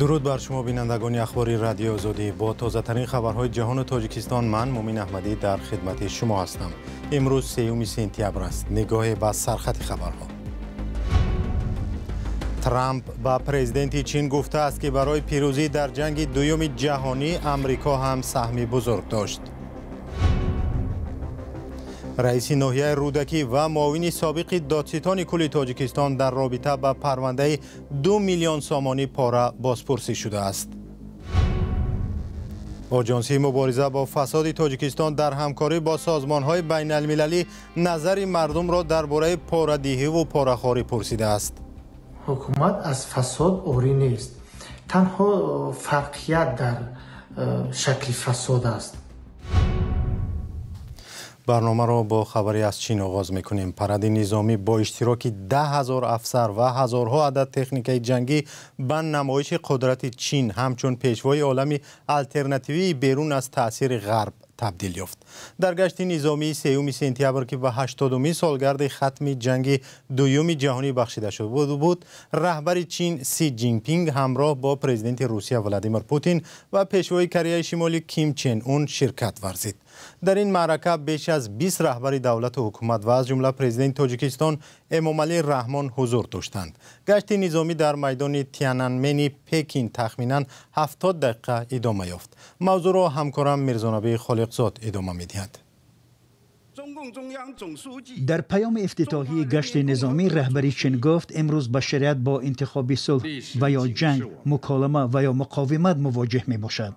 درود بر شما بینندگان اخباری رادیو آزادی. با تازه ترین خبرهای جهان تاجیکستان من مومین احمدی در خدمت شما هستم. امروز 3 سپتامبر است. نگاه به سرخط خبرها. ترامپ با پرزیدنت چین گفته است که برای پیروزی در جنگ دوم جهانی امریکا هم سهمی بزرگ داشت. رئیس ناحیه رودکی و معاون سابق دادستان کل تاجیکستان در رابطه با پرونده 2 میلیون سامانی پاره بازپرسی شده است. آژانس مبارزه با فساد تاجیکستان در همکاری با سازمان‌های بین المللی نظر مردم را درباره پاره‌دهی و پاره‌خواری پرسیده است. حکومت از فساد عاری نیست. تنها فرقیت در شکل فساد است. برنامه را با خبری از چین آغاز می‌کنیم. پرد نظامی با اشتراک 10,000 افسر و هزارها عدد تکنیک جنگی به نمایش قدرت چین همچون پیشوای عالمی الترناتیوی بیرون از تأثیر غرب تبدیل یافت. در گشت نظامی 3 سپتامبر که به 80مین سالگرد ختم جنگ دوم جهانی بخشیده شده بود، رهبر چین سی جین پینگ همراه با پرزیدنت روسیه ولادیمیر پوتین و پیشوای کره شمالی کیم چن اون شرکت ورزید. در این معرکه بیش از 20 رهبر دولت و حکومت و از جمله پرزیدنت تاجیکستان امامعلی رحمان حضور داشتند. گشت نظامی در میدان تیانانمن پکین تخمیناً 70 دقیقه ادامه یافت. موضوع را همکارم میرزانبی خالقزاد ادامه می‌دهد. در پیام افتتاحی گشت نظامی رهبری چین گفت امروز بشریت با انتخاب صلح و یا جنگ، مکالمه و یا مقاومت مواجه می باشد.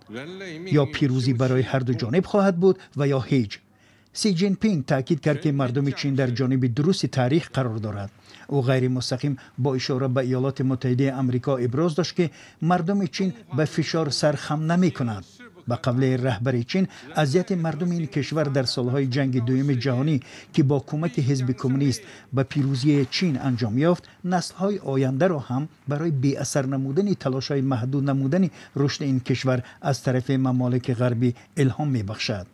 یا پیروزی برای هر دو جانب خواهد بود و یا هیچ. سی جین پینگ تاکید کرد که مردم چین در جانب درست تاریخ قرار دارد. او غیر مستقیم با اشاره به ایالات متحده آمریکا ابراز داشت که مردم چین به فشار سرخم نمی کند. به قول رهبر چین، اذیت مردم این کشور در سالهای جنگ دوم جهانی که با کمک حزب کمونیست به پیروزی چین انجام یافت، نسل‌های آینده را هم برای بی اثر نمودن تلاش‌های محدود نمودن رشد این کشور از طرف ممالک غربی الهام می‌بخشد.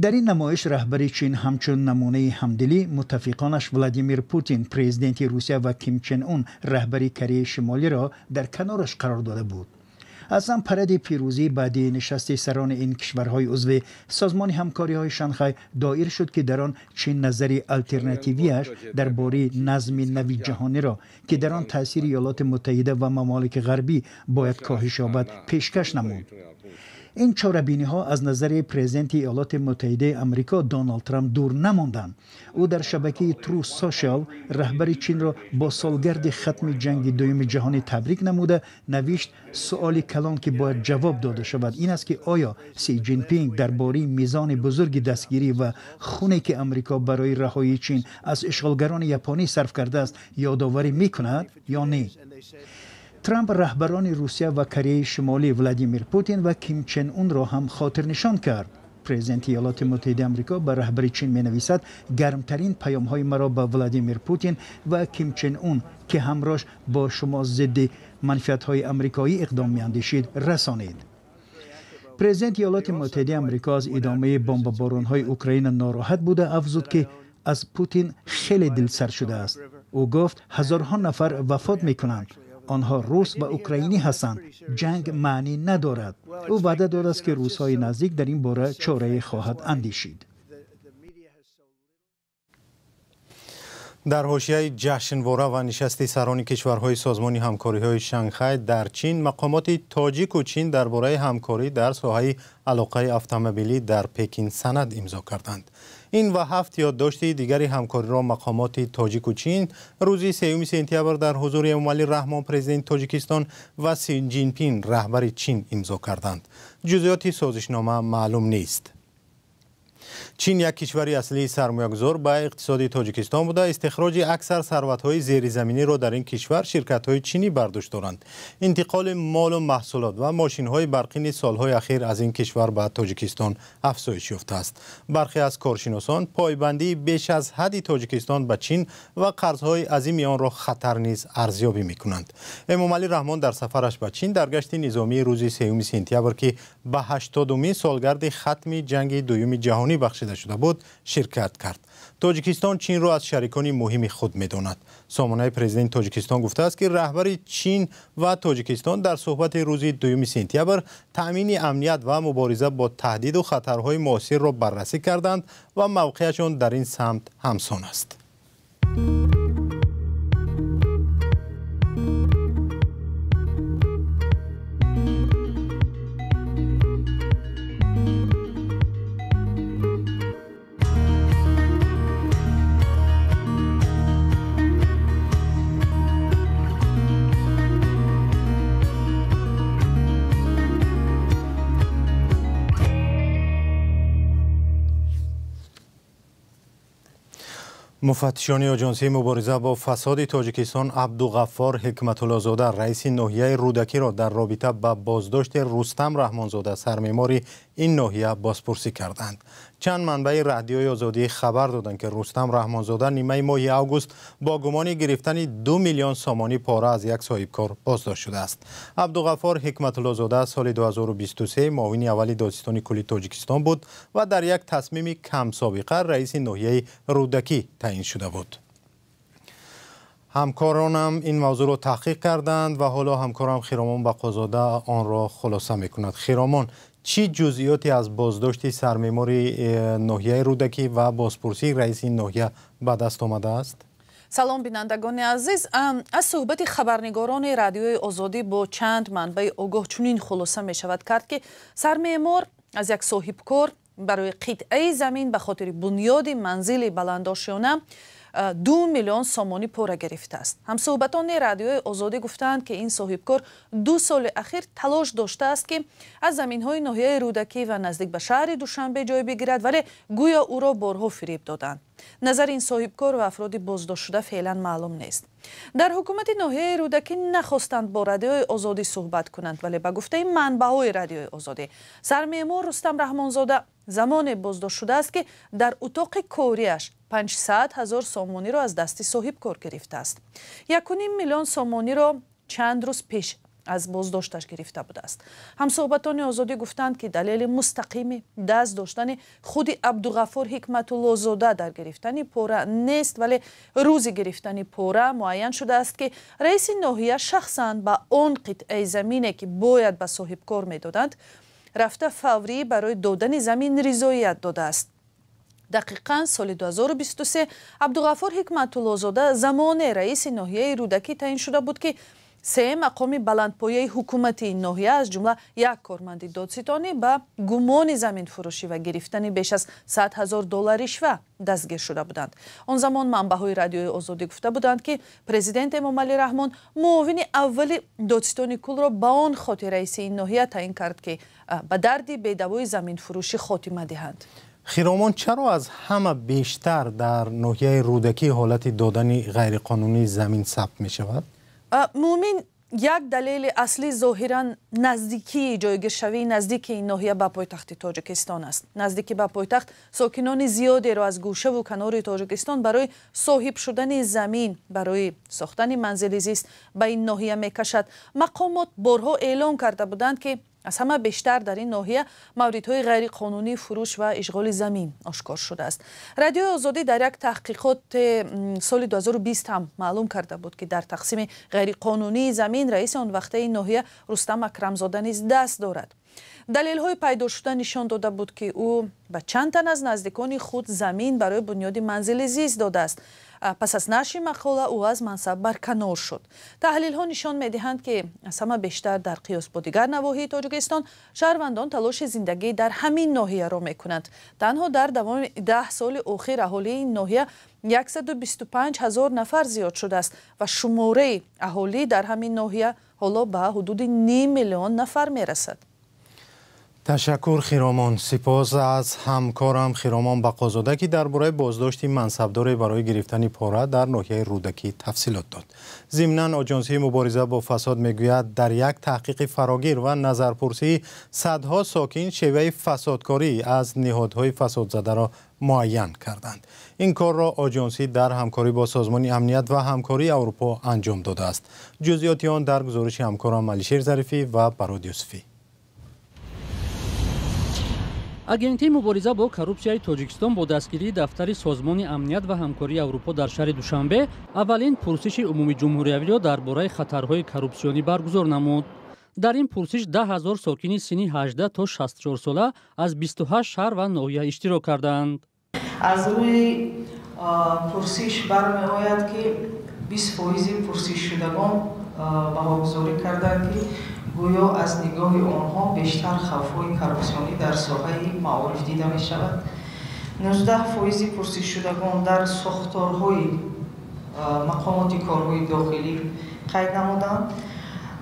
در این نمایش رهبر چین همچون نمونه همدلی متفقانش ولادیمیر پوتین پرزیدنت روسیه و کیم چن اون رهبر کره شمالی را در کنارش قرار داده بود. از آن پرد پیروزی بعد نشست سران این کشورهای عضو سازمان همکاری‌های شانگهای دایر شد که در آن چین نظری الترناتیویش درباره نظم نوی جهانی را که در آن تاثیر ایالات متحده و ممالک غربی باید کاهش یابد پیشکش نمود. این چاره‌بینی‌ها از نظر پرزیدنت ایالات متحده آمریکا دونالد ترامپ دور نماندند. او در شبکه ترو سوشال رهبر چین را با سالگرد ختم جنگ دوم جهانی تبریک نموده نوشت سوالی کلان که باید جواب داده شود این است که آیا سی جین پینگ درباره میزان بزرگ دستگیری و خونی که آمریکا برای رهایی چین از اشغالگران ژاپنی صرف کرده است یادآوری می‌کند یا نه؟ ترامپ رهبران روسیه و کره شمالی ولادیمیر پوتین و کیم چن اون را هم خاطر نشان کرد. پرزیدنت ایالات متحده آمریکا به رهبر چین می نویسد گرمترین پیام های مرا به ولادیمیر پوتین و کیم چن اون که همراهش با شما ضد منفعت های آمریکایی اقدام می اندیشید رسانید. پرزیدنت ایالات متحده آمریکا از ادامه بمباران های اوکراین ناراحت بوده افزود که از پوتین خیلی دلسر شده است. او گفت هزارها نفر وفات می کنند. آنها روس و اوکراینی هستند. جنگ معنی ندارد. او وعده داد است که روس‌های نزدیک در این باره چاره خواهد اندیشید. در حاشیه جشنواره و نشست سران کشورهای سازمان همکاری‌های شانگهای در چین، مقامات تاجیک و چین درباره همکاری در ساحه علاقه اتومبیلی در پکین سند امضا کردند. این و 7 یادداشت دیگری همکاری را مقامات تاجیک و چین روز 3 سپتامبر در حضور امامعلی رحمان پرزیدنت تاجیکستان و سی جین پینگ رهبر چین امضا کردند. جزئیات سازشنامه معلوم نیست. چین یک کشوری اصلی سرمایه‌گذار به اقتصاد تاجیکستان بوده. استخراج اکثر ثروت‌های زیرزمینی را در این کشور شرکت‌های چینی برداشت دارند. انتقال مال و محصولات و ماشین‌های برقی سال‌های اخیر از این کشور به تاجیکستان افزایش یافته است. برخی از کارشناسان پایبندی بیش از حد تاجیکستان به چین و قرض‌های عظیم آن را خطر نیز ارزیابی می‌کنند. امامعلی رحمان در سفرش به چین در گشت نظامی روز 3 سپتامبر که به 80مین سالگرد ختم جنگ دوم جهانی بخشیده منعقد شده بود شرکت کرد. تاجیکستان چین را از شریکان مهم خود می‌داند. سامانه پرزیدنت تاجیکستان گفته است که رهبر چین و تاجیکستان در صحبت روز 2 سپتامبر تامین امنیت و مبارزه با تهدید و خطرهای معاصر را بررسی کردند و موقعشان در این سمت همسان است. مفتشان آژانسی مبارزه با فساد تاجیکستان عبدالغفار حکمت‌الله زاده رئیس ناحیه رودکی را در رابطه با بازداشت رستم رحمانزاده سرمعمار این ناحیه بازپرسی کردند. چند منبع رادیوی آزادی خبر دادند که رستم رحمانزاده نیمه ماه اوگوست با گمان گرفتن 2 میلیون سامانی پاره از یک صاحبکار بازداشت شده است. عبدالغفار حکمت‌الله زاده سال 2023 معاون اول دادستان کلی تاجیکستان بود و در یک تصمیم کم سابقه رئیس ناحیه رودکی تعیین شده بود. همکارانم این موضوع را تحقیق کردند و حالا همکارم خیرامان بقازاده آن را خلاصه می‌کند. خیرامان، چی جزئیاتی از بازداشت سرمعمار ناحیه رودکی و بازپرسی رئیس این ناحیه به دست آمده است؟ سلام بینندگان عزیز، از صحبت خبرنگاران رادیوی آزادی با چند منبع آگاه چنین خلاصه می شود کرد که سرمعمار از یک صاحبکار برای قطعه زمین به خاطر بنیاد منزل بلندآشیانه 2 میلیون سامانی پاره گرفته است. همصحبتان رادیوی آزادی گفتند که این صاحبکار 2 سال اخیر تلاش داشته است که از زمین‌های ناحیه رودکی و نزدیک به شهر دوشنبه جای بگیرد، ولی گویا او را بارها فریب دادند. نظر این صاحبکار و افراد بازداشت شده فعلا معلوم نیست. در حکومت ناحیه رودکی نخواستند با رادیوی آزادی صحبت کنند، ولی به گفته منبع‌های رادیوی آزادی سرمعمار رستم رحمانزاده زمان بازداشت شده است که در اتاق کاریش 500,000 سامانی را از دست صاحبکار گرفته است. 1.5 میلیون سامانی را چند روز پیش از بازداشتش گرفته بوده است. همصحبتان آزادی گفتند که دلیل مستقیم دست داشتن خود عبدالغفار حکمت‌الله زاده در گرفتن پاره نیست، ولی روز گرفتن پاره معین شده است که رئیس ناحیه شخصاً با آن قطعه زمینی که باید به صاحبکار میدادند رفته فوری برای دادن زمین رضایت داده است. دقیقاً سال 2023 عبدالغفار حکمت‌الله زاده زمان رئیس ناحیه رودکی تعیین شده بود که 3 مقام بلندپایه حکومت این ناحیه از جمله یک کارمند دادستانی به گمان زمین فروشی و گرفتن بیش از 100,000 دلار رشوه دستگیر شده بودند. آن زمان منبع‌های رادیوی آزادی گفته بودند که پرزیدنت امام علی رحمان معاون اول دادستان کل را به آن خاطر رئیس این ناحیه تعیین کرد که به درد بی‌دوای زمین فروشی خاتمه دهند. خیرامان، چرا از همه بیشتر در ناحیه رودکی حالت دادن غیرقانونی زمین ثبت می شود؟ مومن، یک دلیل اصلی ظاهراً نزدیکی جایگیر شوی نزدیک این ناحیه به پایتخت تاجیکستان است. نزدیکی به پایتخت ساکنان زیادی را از گوشه و کنار تاجیکستان برای صاحب شدن زمین برای ساختن منزل زیست به این ناحیه میکشد. مقامات بارها اعلام کرده بودند که از همه بیشتر در این ناحیه موردهای غیر قانونی فروش و اشغال زمین آشکار شده است. رادیو آزادی در یک تحقیقات سال 2020 هم معلوم کرده بود که در تقسیم غیر قانونی زمین رئیس آن وقته این ناحیه رستم اکرمزاده نیز دست دارد. دلیل های پیدا شده نشان داده بود که او به چند تن از نزدیکان خود زمین برای بنیاد منزل زیست داده است. پس از نشر مقاله او از منصب برکنار شد. تحلیل ها نشان می دهند که از همه بیشتر در قیاس با دیگر نواحی تاجیکستان شهروندان تلاش زندگی در همین ناحیه را می کنند. تنها در دوام 10 سال اخیر اهالی این ناحیه 125,000 نفر زیاد شده است و شماره اهالی در همین ناحیه حالا به حدود 9 میلیون نفر می رسد. تشکر خیرامان. سپاس از همکارم خیرامان بقازاده که درباره بازداشت منصبدار برای گرفتن پاره در ناحیه رودکی تفصیلات داد. ضمناً آژانسی مبارزه با فساد میگوید در یک تحقیق فراگیر و نظرپرسی صدها ساکن شیوه فسادکاری از نهادهای فسادزده را معین کردند. این کار را آژانسی در همکاری با سازمان امنیت و همکاری اروپا انجام داده است. جزئیات آن در گزارش همکارم علیشیر ظریفی و براد یوسفی. агентии мубориза бо коррупсияи тоҷикистон бо дастгирии дафтари созмони амният ва ҳамкории аврупо дар шаҳри душанбе аввалин пурсиши умуми ҷумҳуриявиро дар бораи хатарҳои коррупсионӣ баргузор намуд. дар ин пурсиш 10 000 сокини синни 18 то 64 сола аз 28 шаҳр ва ноҳия иштирок карданд. аз рӯи пурсиш бармеояд ки 20% пурсишшудагон баҳогузорӣ карданд ки гӯё аз нигоҳи онҳо бештар хавфҳои коррупсионӣ дар соҳаи маориф дида мешавад. 19% пурсишшудагон дар сохторҳои мақомоти корҳои дохилӣ қайд намуданд.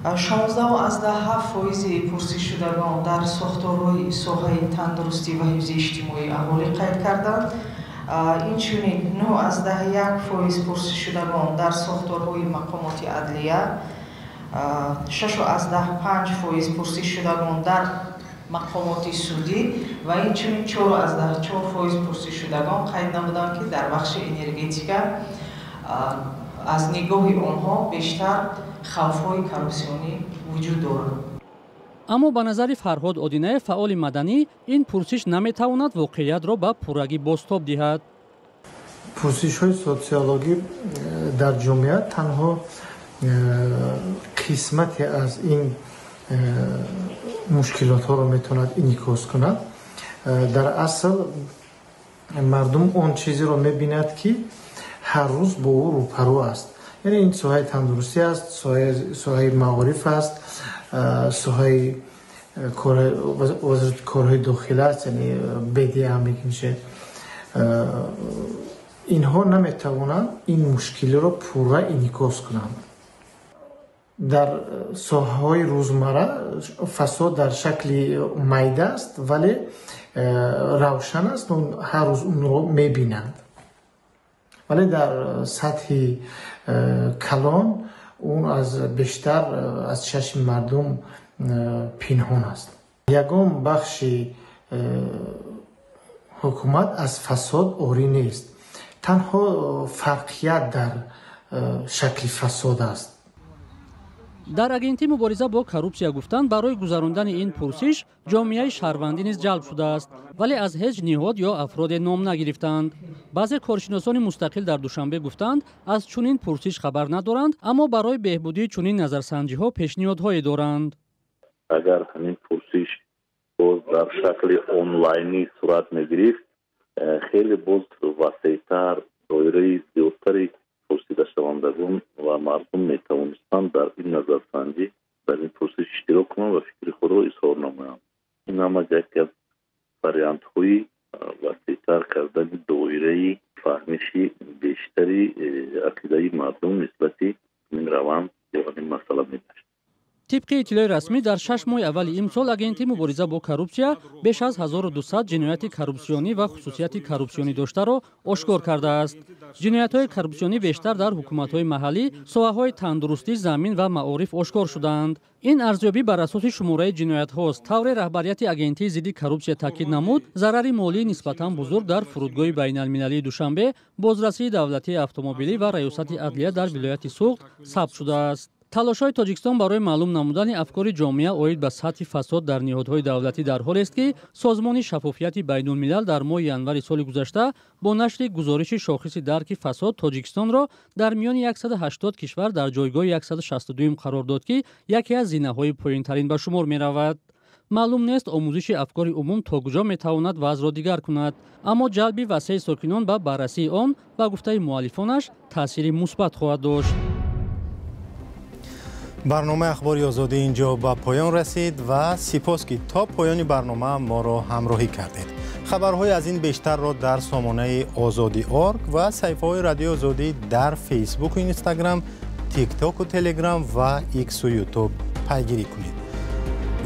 16.7% пурсишшудагон дар сохторҳои соҳаи тандурустӣ ва ҳифзи иҷтимоии аҳолӣ қайд карданд. инчунин 9.1% пурсишшудагон дар сохторҳои мақомоти адлия, 6.5% пурсишшудагон дар мақомоти судӣ ва инчунин 4.4% пурсишшудагон қайд намуданд ки дар бахши энергетика аз нигоҳи онҳо бештар хавфҳои коррупсионӣ вуҷуд дорад. аммо ба назари Фарҳод Одинаев, фаъоли маданӣ, ин пурсиш наметавонад воқеиятро ба пуррагӣ бозтоб диҳад. пурсишҳои социологӣ дар ҷомеа танҳо қисмате аз ин мушкилотҳоро метавонад инъикос кунад. дар асл мардум он чизеро мебинад ки ҳар рӯз бо ӯ рӯпарӯ аст. яъне ин соҳаи тандурустӣ аст, соҳаи маориф аст, соҳаи вазорати корҳои дохила аст, яъне бедия ҳам мегимше. инҳо наметавонанд ин мушкилиро пурра инъикос кунанд. дар соҳаҳои рӯзмарра фасод дар шакли майда аст, вале равшан аст, ҳар рӯз унро мебинанд. вале дар сатҳи калон он аз бештар аз чашми мардум пинҳон аст. ягон бахши ҳукумат аз фасод орӣ нест. танҳо фарқият дар шакли фасод аст. дар агентии мубориза бо коррупсия гуфтанд, барои гузарондани ин пурсиш ҷомеаи шаҳрвандӣ низ ҷалб шудааст, вале аз ҳеҷ ниҳод ё афроде ном нагирифтанд. баъзе коршиносони мустақил дар Душанбе гуфтанд, аз чунин пурсиш хабар надоранд, аммо барои беҳбудии чунин назарсанҷиҳо пешниҳодҳое доранд. агар ҳамин пурсиш боз дар шакли онлайнӣ сурат мегирифт, хеле боз васеътар, доираи зиёдтари пурсидашавандагон ва мардум метавонистанд дар ин назарсанҷӣ дар ин пурсиш иштирок кунанд ва фикри худро изҳор намоянд. ин ҳама яке аз вариантҳои васеътар кардани доираи фаҳмиши бештари ақидаи мардум нисбати ин раванд ё ин масъала мебошад. тибқи иттилои расмӣ дар 6 моҳи аввали имсол агентии мубориза бо коррупсия беш аз 1200 ҷинояти коррупсионӣ ва хусусияти коррупсионӣ доштаро ошкор кардааст. ҷиноятҳои коррупсионӣ бештар дар ҳукуматҳои маҳаллӣ, соҳаҳои тандурустӣ, замин ва маориф ошкор шуданд. ин арзёбӣ бар асоси шумораи ҷиноятҳост. тавре раҳбарияти агентии зидди коррупсия таъкид намуд, зарари молии нисбатан бузург дар фурудгоҳи байналмилалии Душанбе, бозрасии давлатии автомобилӣ ва раёсати адлия дар вилояти Суғд сабт шудааст. талошҳои Тоҷикистон барои маълум намудани афкори ҷомеа оид ба сатҳи фасод дар ниҳодҳои давлатӣ дар ҳолест ки Созмони шаффофияти байнулмилал дар моҳи январи соли гузашта бо нашри гузориши шохиси дарки фасод Тоҷикистонро дар миёни 180 кишвар дар ҷойгоҳи 162 қарор дод ки яке аз зинаҳои поинтарин ба шумор меравад. маълум нест омӯзиши афкори умум то куҷо метавонад вазъро дигар кунад, аммо ҷалби васеъи сокинон ба баррасии он ба гуфтаи муаллифонаш таъсири мусбат хоҳад дошт. барномаи ахбори озодӣ инҷо ба поён расид ва сипос ки то поёни барнома моро ҳамроҳӣ кардед. хабарҳои аз ин бештарро дар сомонаи озодӣ.орг ва саҳифаҳои радиои озодӣ дар фейсбуку инстаграм, тиктоку телеграм ва иксу ютуб пайгирӣ кунед.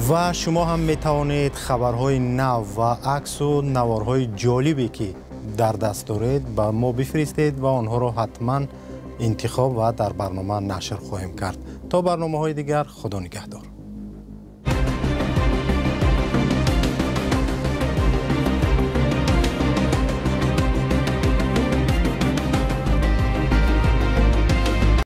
ва шумо ҳам метавонед хабарҳои нав ва аксу наворҳои ҷолибе ки дар даст доред ба мо бифиристед ва онҳоро ҳатман интихоб ва дар барнома нашр хоҳем кард. تا برنامه‌های دیگر خدا نگهدار.